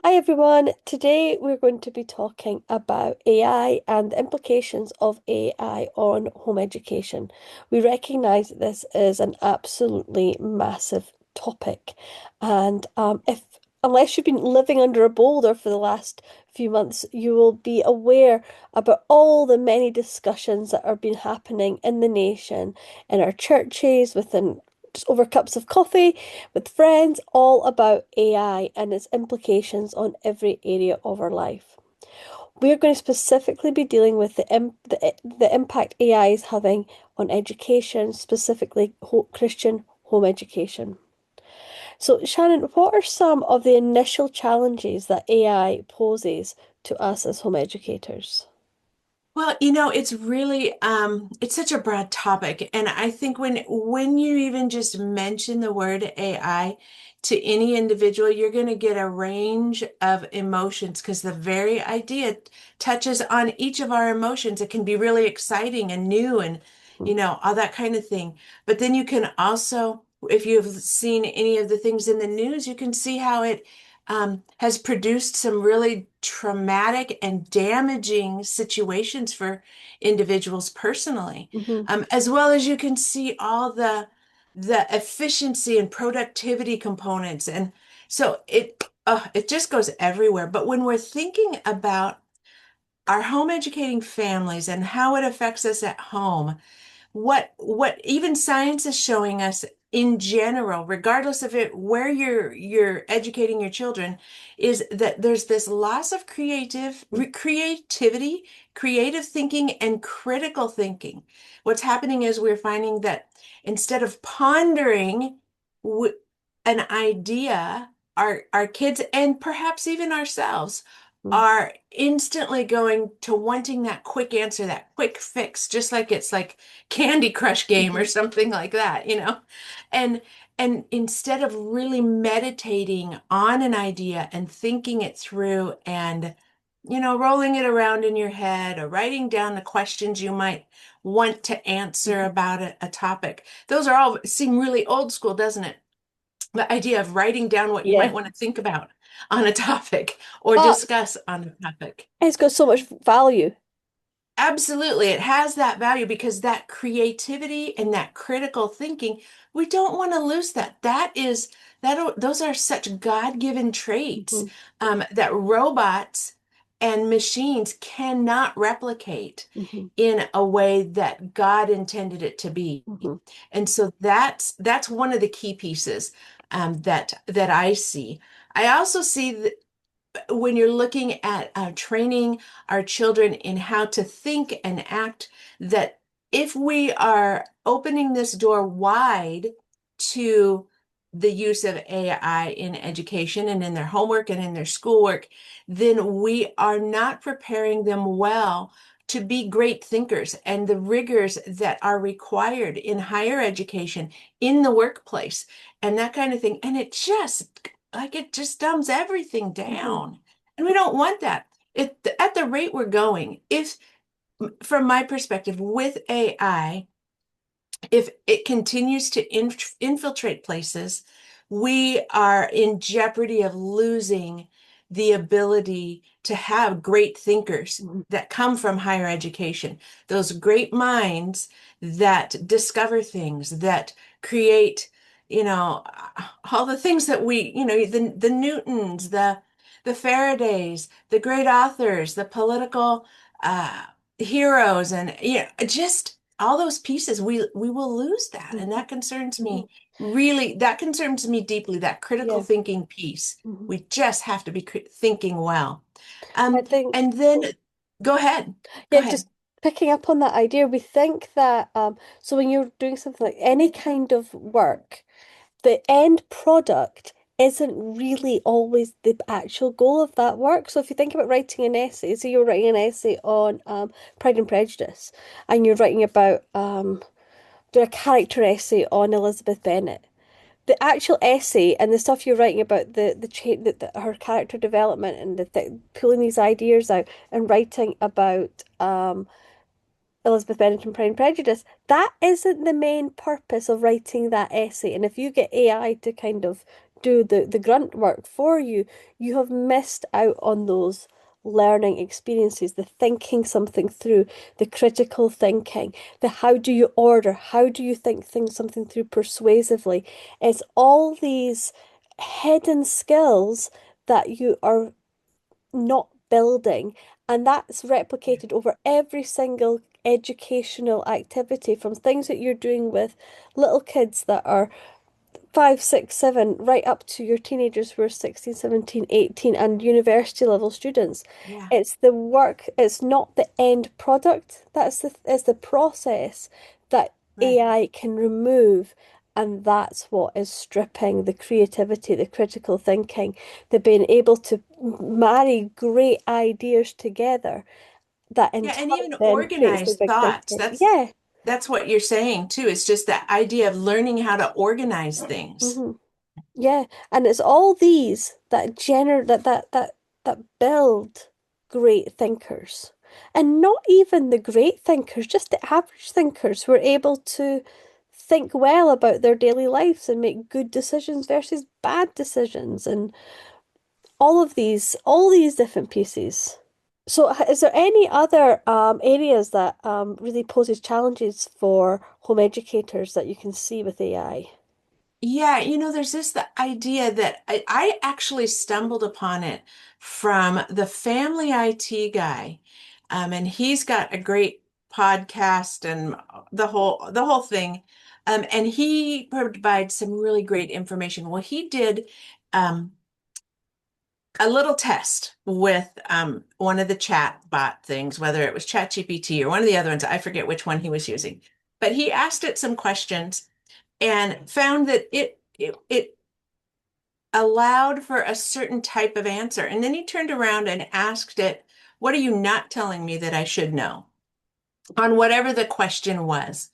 Hi everyone. Today we're going to be talking about AI and the implications of AI on home education. We recognize that this is an absolutely massive topic, and if unless you've been living under a boulder for the last few months, you will be aware about all the many discussions that have been happening in the nation, in our churches, within just over cups of coffee with friends, all about AI and its implications on every area of our life. We're going to specifically be dealing with the impact AI is having on education, specifically Christian home education. So, Shannon, what are some of the initial challenges that AI poses to us as home educators? Well, it's really it's such a broad topic. And I think when you even just mention the word AI to any individual, you're going to get a range of emotions because the very idea touches on each of our emotions. It can be really exciting and new and all that kind of thing. But then you can also, if you've seen any of the things in the news, you can see how it has produced some really traumatic and damaging situations for individuals personally, Mm-hmm. as well as you can see all the efficiency and productivity components, and so it just goes everywhere. But when we're thinking about our home educating families and how it affects us at home, what even science is showing us in general, regardless of it where you're educating your children, is that there's this loss of creativity, creative thinking, and critical thinking. What's happening is we're finding that instead of pondering w an idea, our kids and perhaps even ourselves are instantly going to wanting that quick answer, that quick fix, just like it's like Candy Crush game or Mm-hmm. something like that. And instead of really meditating on an idea and thinking it through and rolling it around in your head or writing down the questions you might want to answer Mm-hmm. about a topic. Those are all seem really old school, doesn't it? The idea of writing down what you might Yeah. want to think about on a topic or But discuss on a topic. it's got so much value. Absolutely, it has that value because that creativity and that critical thinking, we don't want to lose that. Those are such God-given traits Mm-hmm. that robots and machines cannot replicate Mm-hmm. in a way that God intended it to be. Mm-hmm. And so that's one of the key pieces that I see. I also see that when you're looking at training our children in how to think and act, that if we are opening this door wide to the use of AI in education and in their homework and in their schoolwork, then we are not preparing them well to be great thinkers and the rigors that are required in higher education, in the workplace, and that kind of thing. And it just dumbs everything Mm-hmm. down. And we don't want that. At the rate we're going, if from my perspective, with AI, if it continues to infiltrate places, we are in jeopardy of losing the ability to have great thinkers Mm-hmm. that come from higher education, those great minds that discover things, that create, you know, all the things that the Newtons, the Faradays, the great authors, the political uh, heroes, and just all those pieces, we will lose that. And Mm-hmm. me that concerns me deeply, that critical Yeah. thinking piece. Mhm. We just have to be thinking well. I think, And then go ahead. Go yeah, ahead. just picking up on that idea, we think that, so when you're doing something like any kind of work, the end product isn't really always the actual goal of that work. So if you think about writing an essay, so you're writing an essay on Pride and Prejudice, and you're writing about doing a character essay on Elizabeth Bennet. The actual essay and the stuff you're writing about her character development and pulling these ideas out and writing about Elizabeth Bennet and Pride and Prejudice, that isn't the main purpose of writing that essay. And if you get AI to kind of do the grunt work for you, you have missed out on those learning experiences, the thinking something through, the critical thinking, the how do you order, how do you think things something through persuasively. It's all these hidden skills that you are not building, and that's replicated over every single educational activity, from things that you're doing with little kids that are 5, 6, 7, right up to your teenagers who are 16, 17, 18, and university level students. Yeah. It's the work, it's not the end product. It's the process that Right. AI can remove. And that's what is stripping the creativity, the critical thinking, the being able to marry great ideas together that in Yeah, turn and even then creates the organized big thoughts. thinking. Yeah. That's what you're saying too. It's just that idea of learning how to organize things. hmm Yeah, and it's all these that that build great thinkers. And not even the great thinkers, just the average thinkers who are able to think well about their daily lives and make good decisions versus bad decisions and all these different pieces. So is there any other areas that really poses challenges for home educators that you can see with AI? Yeah, there's this the idea that I actually stumbled upon it from the family IT guy. And he's got a great podcast and the whole thing. And he provides some really great information. Well, he did um, a little test with one of the chat bot things, whether it was ChatGPT or one of the other ones. I forget which one he was using, but he asked it some questions and found that it allowed for a certain type of answer. And then he turned around and asked it, "What are you not telling me that I should know?" on whatever the question was.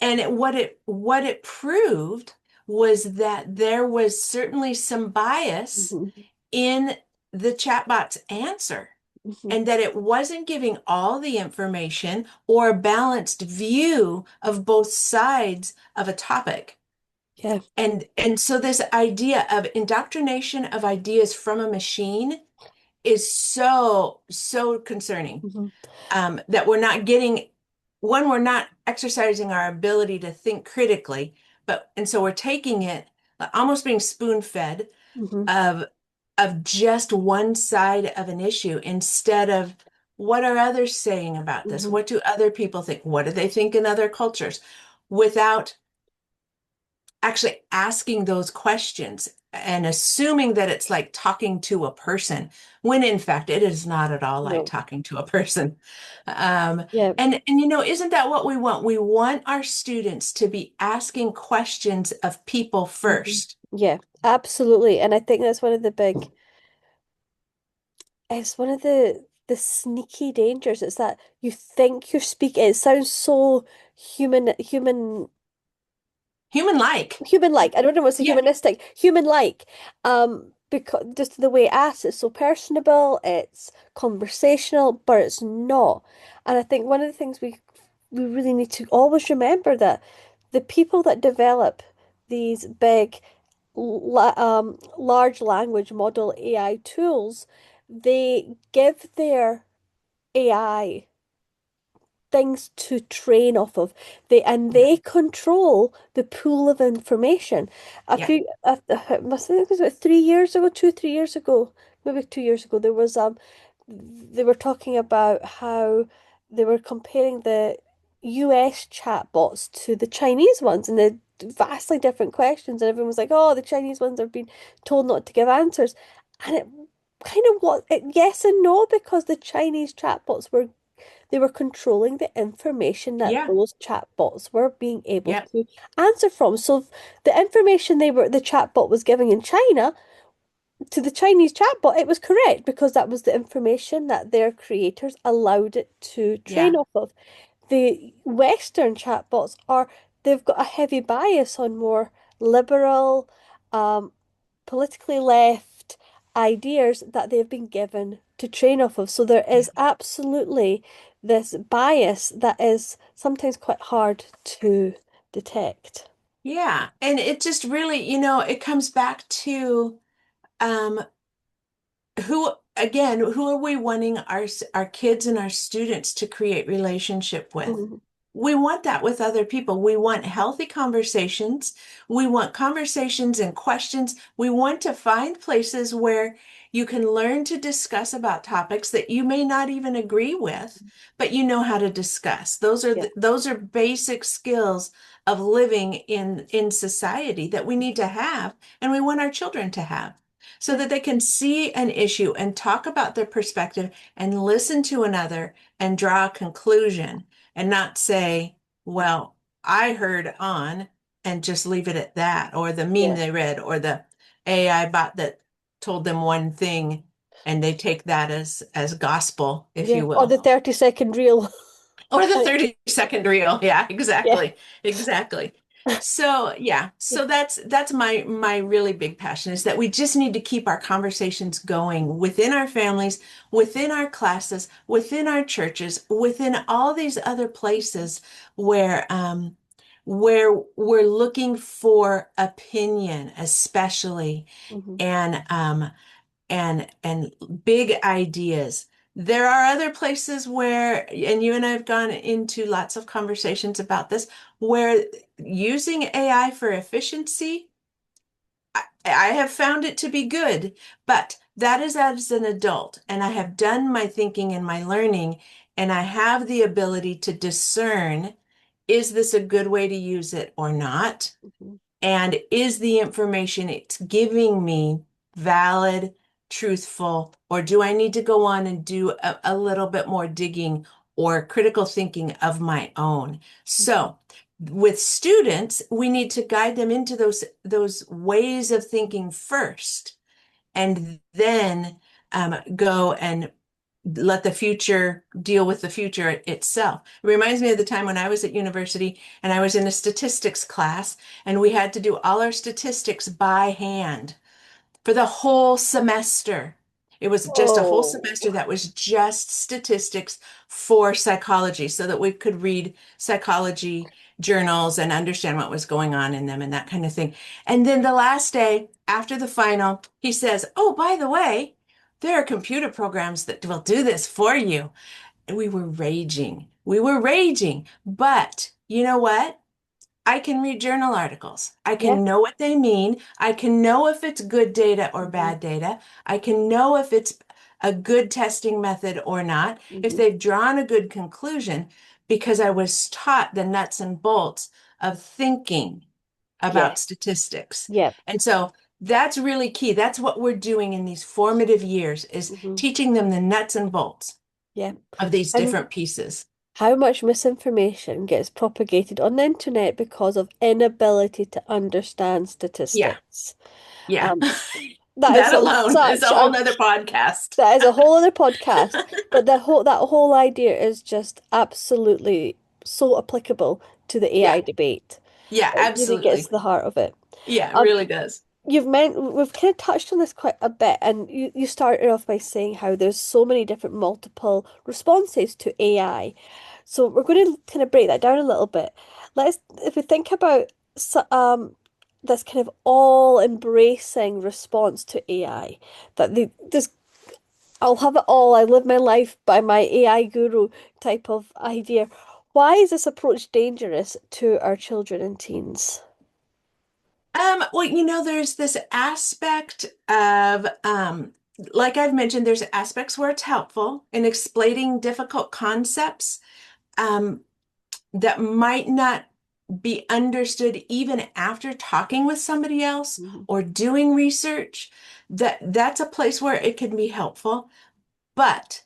And what it proved was that there was certainly some bias hmm in the chatbot's answer, hmm and that it wasn't giving all the information or a balanced view of both sides of a topic. Yeah. And so this idea of indoctrination of ideas from a machine is so concerning, hmm that we're not getting, one, we're not exercising our ability to think critically, and so we're taking it, almost being spoon-fed hmm of just one side of an issue, instead of what are others saying about this? hmm What do other people think? What do they think in other cultures? Without actually asking those questions and assuming that it's like talking to a person, when in fact it is not at all like No. talking to a person. Um, Yeah. and isn't that what we want? We want our students to be asking questions of people hmm first. Yeah, absolutely. And I think that's one of the big, it's one of the sneaky dangers. It's that you think you're speaking, it sounds so Human-like. human-like. I don't know what's a Yeah, humanistic, human-like. Because just the way it asks, it's so personable, it's conversational, but it's not. And I think one of the things we really need to always remember that the people that develop these big large language model AI tools, they give their AI things to train off of. yeah, They control the pool of information. A yeah, few, I must think it was about 3 years ago, 2, 3 years ago, maybe 2 years ago, there was they were talking about how they were comparing the US chatbots to the Chinese ones and the vastly different questions, and everyone was like, "Oh, the Chinese ones have been told not to give answers," and it kind of was yes and no because the Chinese chatbots were they were controlling the information that yeah, those chatbots were being able yeah, to answer from. So the information the chatbot was giving in China to the Chinese chatbot, it was correct because that was the information that their creators allowed it to train yeah, off of. The Western chatbots they've got a heavy bias on more liberal, um, politically left ideas that they've been given to train off of. So there yeah. is absolutely this bias that is sometimes quite hard to detect. Yeah. And it just really, it comes back to um, who are we wanting our kids and our students to create relationship with? Mhm. We want that with other people. We want healthy conversations. We want conversations and questions. We want to find places where you can learn to discuss about topics that you may not even agree with, but you know how to discuss. Yeah. Those are basic skills of living in society that we need to have, and we want our children to have, so Yeah. that they can see an issue and talk about their perspective and listen to another and draw a conclusion and not say, well, I heard on, and just leave it at that, or the meme Yeah. they read, or the AI bot that told them one thing, and they take that as gospel, if Yeah. you Or the will. 30-second reel. Or the Kind of- 30-second reel. Yeah, Yeah. exactly. Exactly. So yeah, Yeah. so that's my really big passion, is that we just need to keep our conversations going within our families, within our classes, within our churches, within all these other places where we're looking for opinion, especially, Mhm. and and big ideas. There are other places where, and you and I have gone into lots of conversations about this, where using AI for efficiency, I have found it to be good, but that is as an adult, and I have done my thinking and my learning, and I have the ability to discern, is this a good way to use it or not? Mhm. And is the information it's giving me valid, truthful, or do I need to go on and do a little bit more digging or critical thinking of my own? Mhm. So, with students, we need to guide them into those ways of thinking first, and then go and let the future deal with the future itself. It reminds me of the time when I was at university and I was in a statistics class, and we had to do all our statistics by hand for the whole semester. It was just a whole semester Oh. that was just statistics for psychology, so that we could read psychology journals and understand what was going on in them and that kind of thing. And then the last day after the final, he says, "Oh, by the way, there are computer programs that will do this for you." And we were raging. We were raging. But you know what? I can read journal articles. I Yeah. can know what they mean. I can know if it's good data or Mhm. bad data. I can know if it's a good testing method or not, if Mhm. they've drawn a good conclusion, because I was taught the nuts and bolts of thinking Yeah. about statistics. Yeah. And so that's really key. That's what we're doing in these formative years, is Mhm. teaching them the nuts and bolts Yeah. of these And different pieces. how much misinformation gets propagated on the internet because of inability to understand Yeah, statistics. yeah. Um, that is That alone is a such whole a nother podcast. that is a whole other podcast, but that whole idea is just absolutely so applicable to the Yeah, AI debate. yeah, It really gets absolutely. to the heart of it. Yeah, it Um, really does. we've kind of touched on this quite a bit, and you started off by saying how there's so many different multiple responses to AI. So we're going to kind of break that down a little bit. If we think about this kind of all embracing response to AI, that this I'll have it all, I live my life by my AI guru type of idea. Why is this approach dangerous to our children and teens? Well, there's this aspect of, like I've mentioned, there's aspects where it's helpful in explaining difficult concepts, um, that might not be understood even after talking with somebody else Mhm. or doing research. That's a place where it can be helpful. But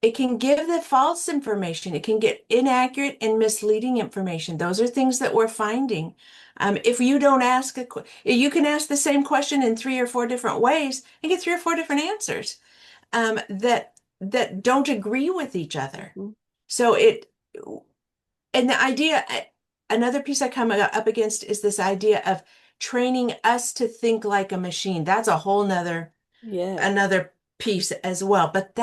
it can give the false information. It can get inaccurate and misleading information. Those are things that we're finding. If you don't ask you can ask the same question in three or four different ways and get three or four different answers, that don't agree with each other. Mhm. So and the idea, another piece I come up against is this idea of training us to think like a machine. That's a whole nother Yeah. another piece as well. But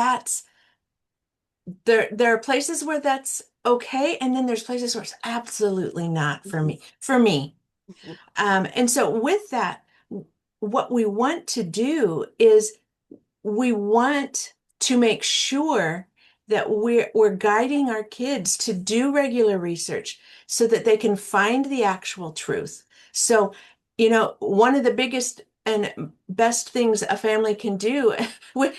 there are places where that's okay, and then there's places where it's absolutely not for Mhm. me. For me. Mhm. And so with that, what we want to do is we want to make sure that we're guiding our kids to do regular research so that they can find the actual truth. So, one of the biggest and best things a family can do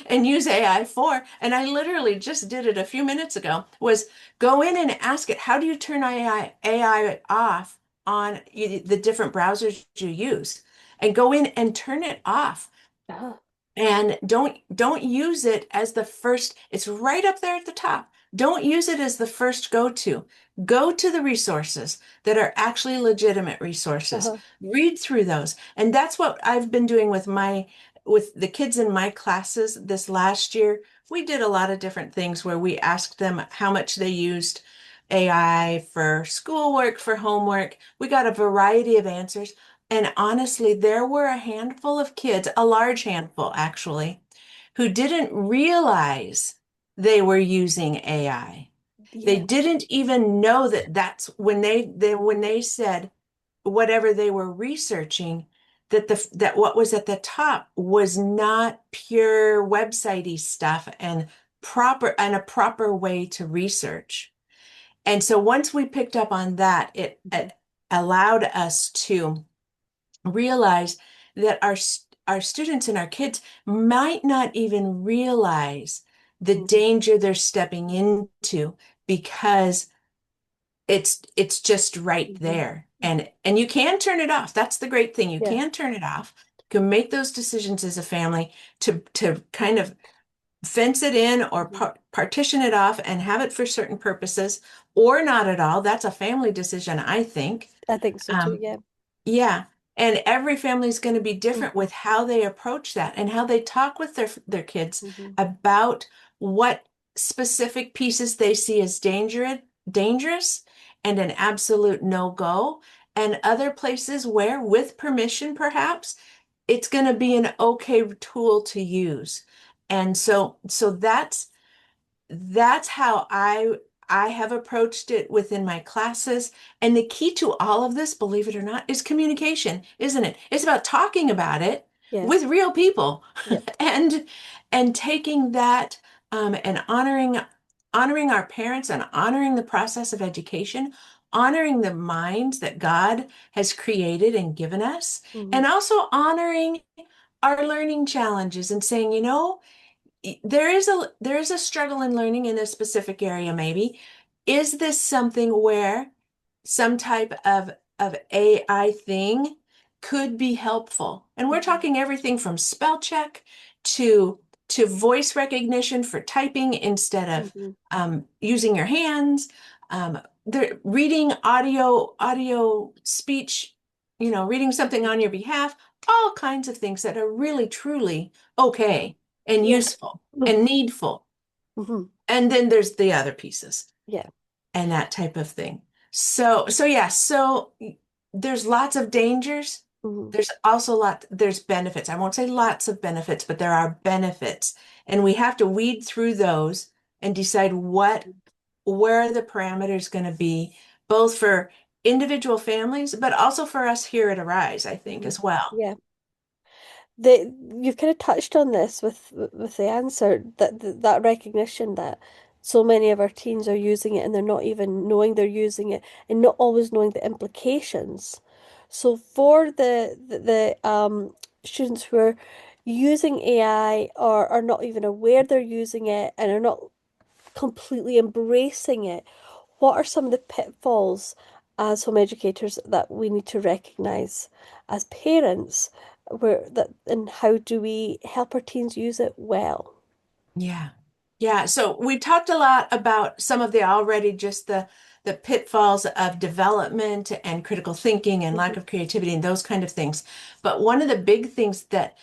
and use AI for, and I literally just did it a few minutes ago, was go in and ask it, how do you turn AI off on the different browsers you use? And go in and turn it off Uh-huh. and don't use it as the first. It's right up there at the top. Don't use it as the first go-to. Go to the resources that are actually legitimate resources. Uh-huh. Read through those. And that's what I've been doing with the kids in my classes this last year. We did a lot of different things where we asked them how much they used AI for schoolwork, for homework. We got a variety of answers. And honestly, there were a handful of kids, a large handful actually, who didn't realize they were using AI. They Yeah. didn't even know that that's when they said whatever they were researching, that what was at the top was not pure websitey stuff and a proper way to research. And so once we picked up on that, it Mhm. allowed us to realize that our students and our kids might not even realize the Mhm. danger they're stepping into because it's just right Mhm. there. And you can turn it off. That's the great thing. You Yeah. can turn it off. You can make those decisions as a family to kind of fence it in or Mhm. partition it off and have it for certain purposes or not at all. That's a family decision, I think. I think so too. Um, Yeah. yeah. And every family is going to be different Mhm. with how they approach that and how they talk with their kids Mhm. about what specific pieces they see as dangerous and an absolute no-go, and other places where, with permission perhaps, it's going to be an okay tool to use. And so that's how I have approached it within my classes. And the key to all of this, believe it or not, is communication, isn't it? It's about talking about it Yeah. with real people Yep. and taking that and honoring our parents and honoring the process of education, honoring the minds that God has created and given us, Mhm. and also honoring our learning challenges and saying, there is a struggle in learning in a specific area, maybe. Is this something where some type of AI thing could be helpful? And we're Mhm. talking everything from spell check to voice recognition for typing instead of Mhm. using your hands. The reading audio speech, reading something on your behalf, all kinds of things that are really truly okay and Yeah. useful and needful. Mhm. And then there's the other pieces Yeah. and that type of thing. So yeah, so there's lots of dangers. Mhm. There's benefits. I won't say lots of benefits, but there are benefits. And we have to weed through those and decide where are the parameters going to be, both for individual families, but also for us here at Arise, I think, Mhm. as well. Yeah. You've kind of touched on this with the answer that recognition that so many of our teens are using it and they're not even knowing they're using it and not always knowing the implications. So for the students who are using AI or are not even aware they're using it and are not completely embracing it, what are some of the pitfalls as home educators that we need to recognize as parents where that and how do we help our teens use it well? Yeah. Yeah. So we talked a lot about some of the already just the pitfalls of development and critical thinking and lack Hmm. of creativity and those kind of things. But one of the big things that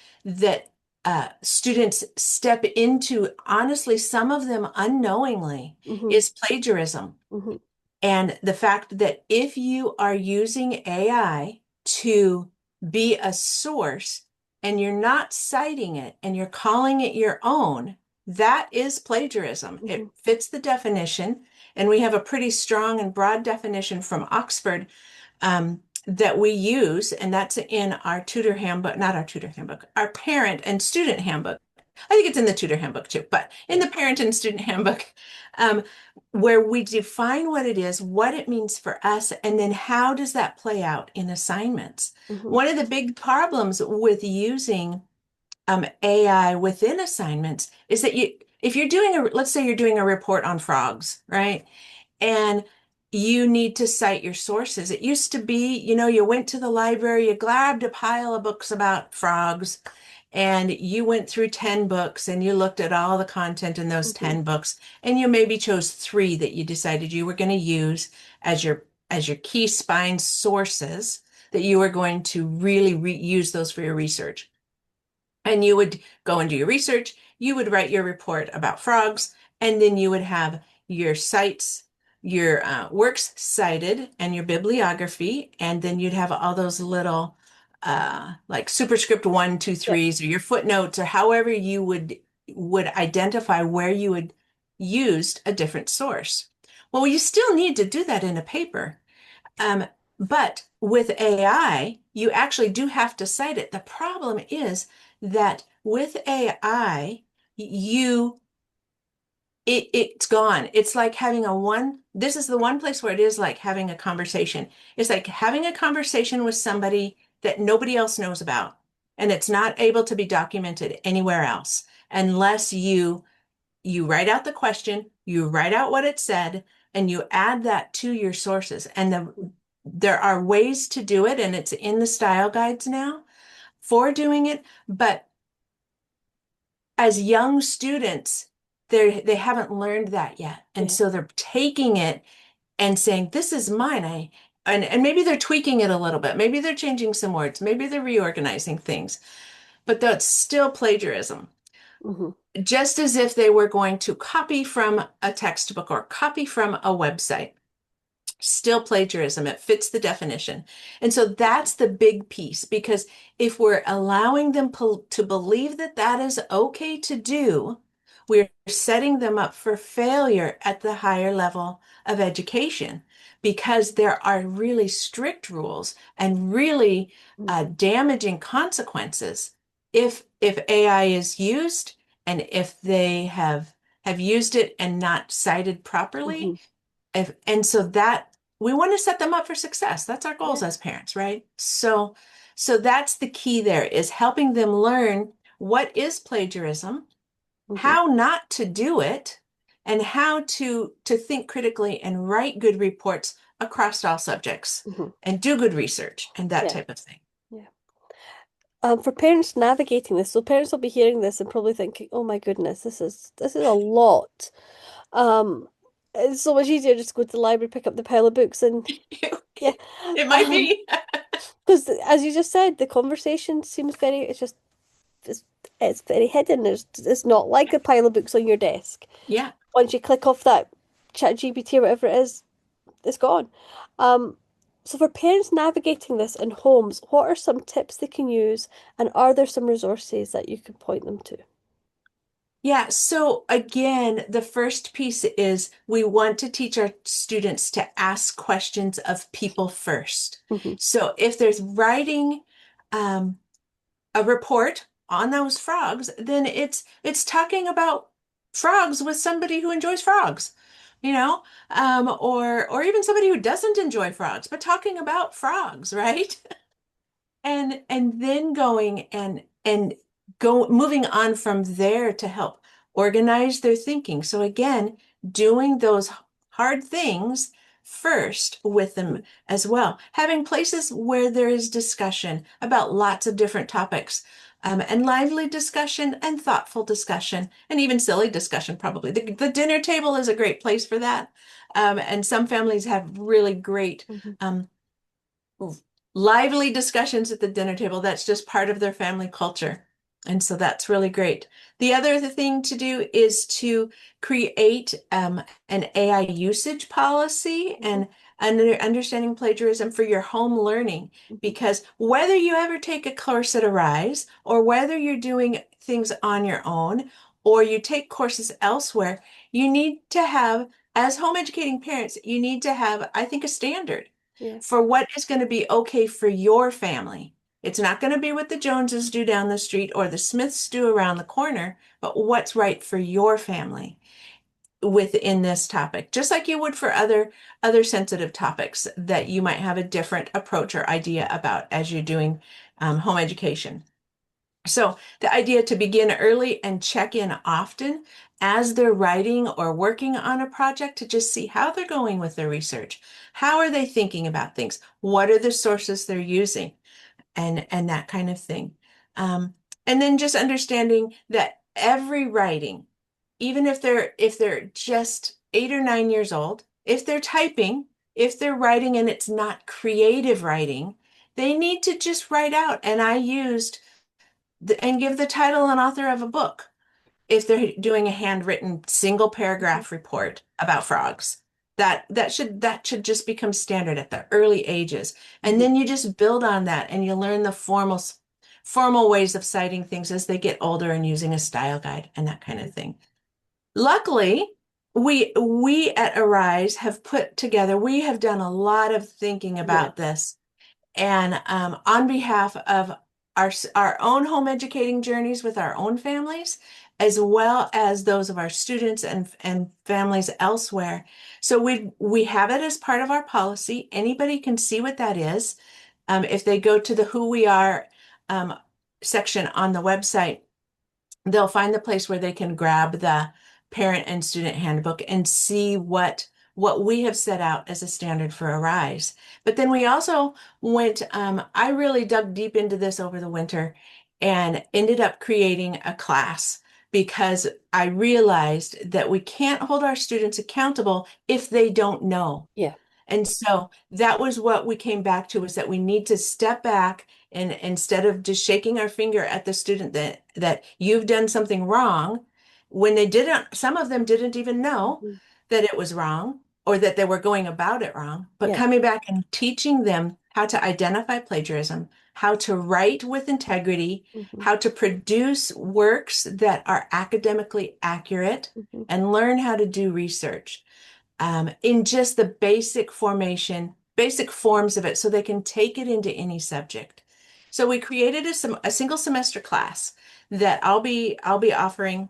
students step into, honestly, some of them unknowingly, Hmm. is plagiarism. Hmm. And the fact that if you are using AI to be a source and you're not citing it and you're calling it your own, that is plagiarism. Hmm. It fits the definition. And we have a pretty strong and broad definition from Oxford that we use, and that's in our tutor handbook, not our tutor handbook, our parent and student handbook. I think it's in the tutor handbook too, but in Yeah. the parent and student handbook, um, where we define what it is, what it means for us, and then how does that play out in assignments. Hmm. One of the big problems with using AI within assignments is that if you're doing let's say you're doing a report on frogs, right? And you need to cite your sources. It used to be, you went to the library, you grabbed a pile of books about frogs, and you went through 10 books and you looked at all the content in those Hmm. 10 books, and you maybe chose three that you decided you were going to use as your key spine sources that you were going to really use those for your research. And you would go and do your research, you would write your report about frogs, and then you would have your sites, your works cited, and your bibliography, and then you'd have all those little like superscript one, two, Yeah. threes, or your footnotes, or however you would identify where you would used a different source. Well, you still need to do that in a paper. Um, but with AI, you actually do have to cite it. The problem is that with AI, you it's gone. It's like having this is the one place where it is like having a conversation. It's like having a conversation with somebody that nobody else knows about, and it's not able to be documented anywhere else unless you write out the question, you write out what it said, and you add that to your sources. And there are ways to do it, and it's in the style guides now for doing it. But as young students, they haven't learned that yet. And Yeah. so they're taking it and saying, this is mine. And maybe they're tweaking it a little bit. Maybe they're changing some words. Maybe they're reorganizing things, but that's still plagiarism. Hmm. Just as if they were going to copy from a textbook or copy from a website. Still plagiarism. It fits the definition. And so that's the big piece, because if we're allowing them to believe that that is okay to do, we're setting them up for failure at the higher level of education, because there are really strict rules and really Hmm. damaging consequences if AI is used, and if they have used it and not cited Hmm. properly. And so that we want to set them up for success. That's our goals Yeah. as parents, right? So that's the key there, is helping them learn what is plagiarism, Hmm. how not to do it, and how to think critically and write good reports across all subjects Hmm. and do good research and that Yeah. type of thing. Yeah. For parents navigating this, so parents will be hearing this and probably thinking, "Oh my goodness, this is a lot." Um, it's so much easier just go to the library, pick up the pile of books, and yeah. It might be. Because as you just said, the conversation seems it's, it's very hidden. It's not like a pile of books on your desk. Yeah. Once you click off that chat GPT or whatever it is, it's gone. Um, so for parents navigating this in homes, what are some tips they can use, and are there some resources that you could point them to? Yeah, so again, the first piece is we want to teach our students to ask questions of people first. Hmm. So if there's writing um, a report on those frogs, then it's talking about frogs with somebody who enjoys frogs, or even somebody who doesn't enjoy frogs, but talking about frogs, right? And then going and go moving on from there to help organize their thinking. So again, doing those hard things first with them as well. Having places where there is discussion about lots of different topics, and lively discussion and thoughtful discussion, and even silly discussion, probably. The dinner table is a great place for that. And some families have really great Hmm. um, lively discussions at the dinner table. That's just part of their family culture. And so that's really great. The other thing to do is to create an AI usage policy Hmm. and understanding plagiarism for your home learning. Hmm. Because whether you ever take a course at Arise, or whether you're doing things on your own, or you take courses elsewhere, you need to have, as home educating parents, you need to have, I think, a standard. Yeah. for what is going to be okay for your family. It's not going to be what the Joneses do down the street or the Smiths do around the corner, but what's right for your family within this topic, just like you would for other sensitive topics that you might have a different approach or idea about as you're doing home education. So the idea to begin early and check in often as they're writing or working on a project to just see how they're going with their research. How are they thinking about things? What are the sources they're using? And that kind of thing. And then just understanding that every writing, even if they're just 8 or 9 years old, if they're typing, if they're writing and it's not creative writing, they need to just write out. And I used and give the title and author of a book if they're doing a handwritten single Mhm. paragraph report about frogs. That should just become standard at the early ages. And Mhm. then you just build on that and you learn the formal ways of citing things as they get older and using a style guide and that kind Mhm. of thing. Luckily, we at Arise have put together, we have done a lot of thinking Yeah. about this and on behalf of our own home educating journeys with our own families, as well as those of our students and families elsewhere. So we have it as part of our policy. Anybody can see what that is. If they go to the Who We Are um, section on the website, they'll find the place where they can grab the parent and student handbook and see what we have set out as a standard for Arise. But then we also I really dug deep into this over the winter and ended up creating a class because I realized that we can't hold our students accountable if they don't know. Yeah. And so that was what we came back to, is that we need to step back and instead of just shaking our finger at the student that you've done something wrong, when they didn't, some of them didn't even know Mhm. that it was wrong or that they were going about it wrong, but Yeah. coming back and teaching them how to identify plagiarism, how to write with integrity, Mhm. how to produce works that are academically accurate, Mhm. and learn how to do research in just the basic forms of it so they can take it into any subject. So we created a single semester class that I'll be offering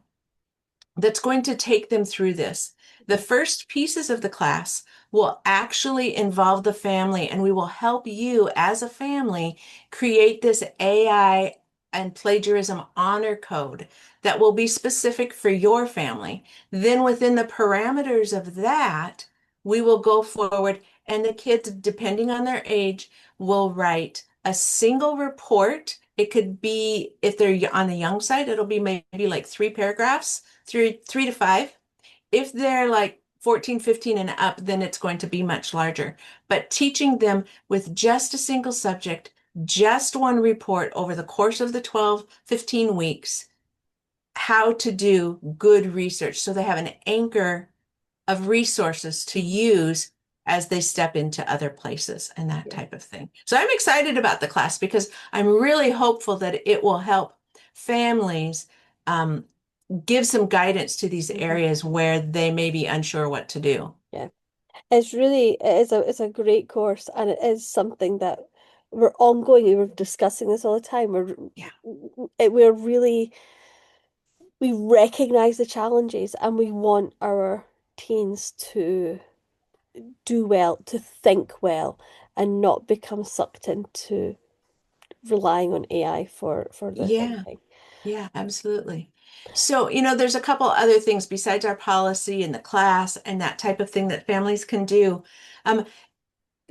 that's going to take them through this. The Mhm. first pieces of the class will actually involve the family, and we will help you as a family create this AI and plagiarism honor code that will be specific for your family. Then, within the parameters of that, we will go forward, and the kids, depending on their age, will write a single report. It could be, if they're on the young side, it'll be maybe like 3 paragraphs, three to five. If they're like 14, 15 and up, then it's going to be much larger. But teaching them with just a single subject, just one report over the course of the 12, 15 weeks, how to do good research so they have an anchor of resources to Mhm. use as they step into other places and that Yeah. type of thing. So I'm excited about the class because I'm really hopeful that it will help families um, give some guidance to these Mhm. areas where they may be unsure what to do. Yeah. It's a great course, and it is something that we're ongoing. We're discussing this all the time. Yeah. We're really, we recognize the challenges, and we want our teens to do well, to think well, and not become sucked into relying on AI for their Yeah. thinking. Yeah, absolutely. So, there's a couple other things besides our policy and the class and that type of thing that families can do. Um,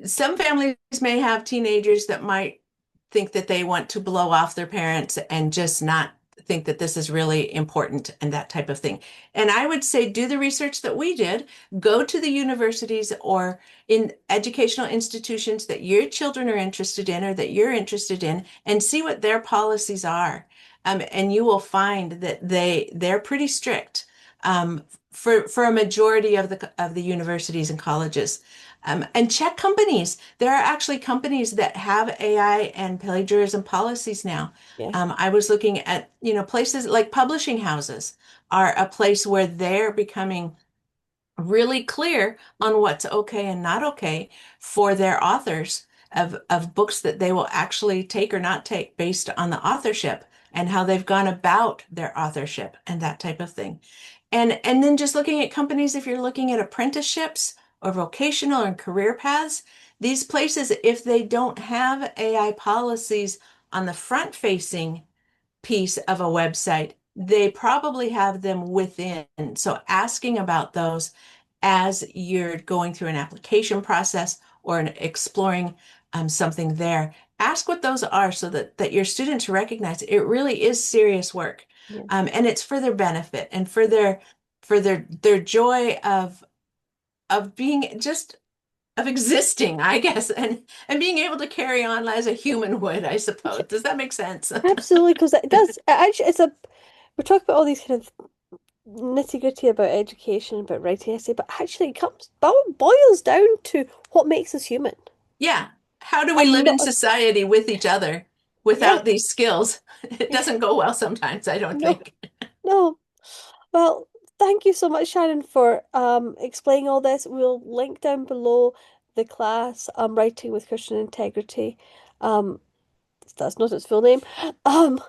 some families may have teenagers that might think that they want to blow off their parents and just not think that this is really important and that type of thing. And I would say do the research that we did, go to the universities or in educational institutions that your children are interested in or that you're interested in and see what their policies are. And you will find that they're pretty strict for a majority of the universities and colleges. And check companies. There are actually companies that have AI and plagiarism policies now. Yeah. I was looking at, places like publishing houses are a place where they're becoming really clear on what's okay and not okay for their authors of books that they will actually take or not take based on the authorship and how they've gone about their authorship and that type of thing. And then just looking at companies, if you're looking at apprenticeships or vocational and career paths, these places, if they don't have AI policies on the front facing piece of a website, they probably have them within. So asking about those as you're going through an application process or exploring something there, ask what those are so that your students recognize it really is serious work. Yeah. And it's for their benefit and for their joy of being just of existing, I guess, and being able to carry on as a human would, I suppose. Does that make sense? Absolutely, because it does. It actually, we're talking about all these kind of nitty-gritty about education, about writing essay, but actually it boils down to what makes us human. Yeah. How do we And live in not, society with each other yeah, without these skills? It yeah, doesn't go well sometimes, I don't no, think. no. Well, thank you so much, Shannon, for explaining all this. We'll link down below the class, Writing with Christian Integrity. Um, that's not its full name. Um,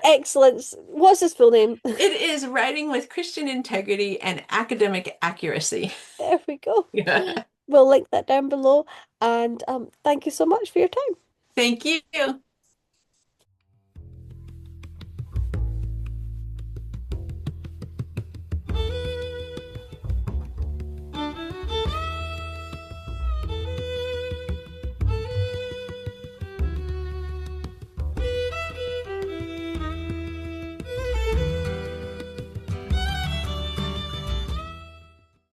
Excellence. What's his full name? It is writing with Christian integrity and academic accuracy. There we go. Yeah. We'll link that down below. And thank you so much for your time. Thank you.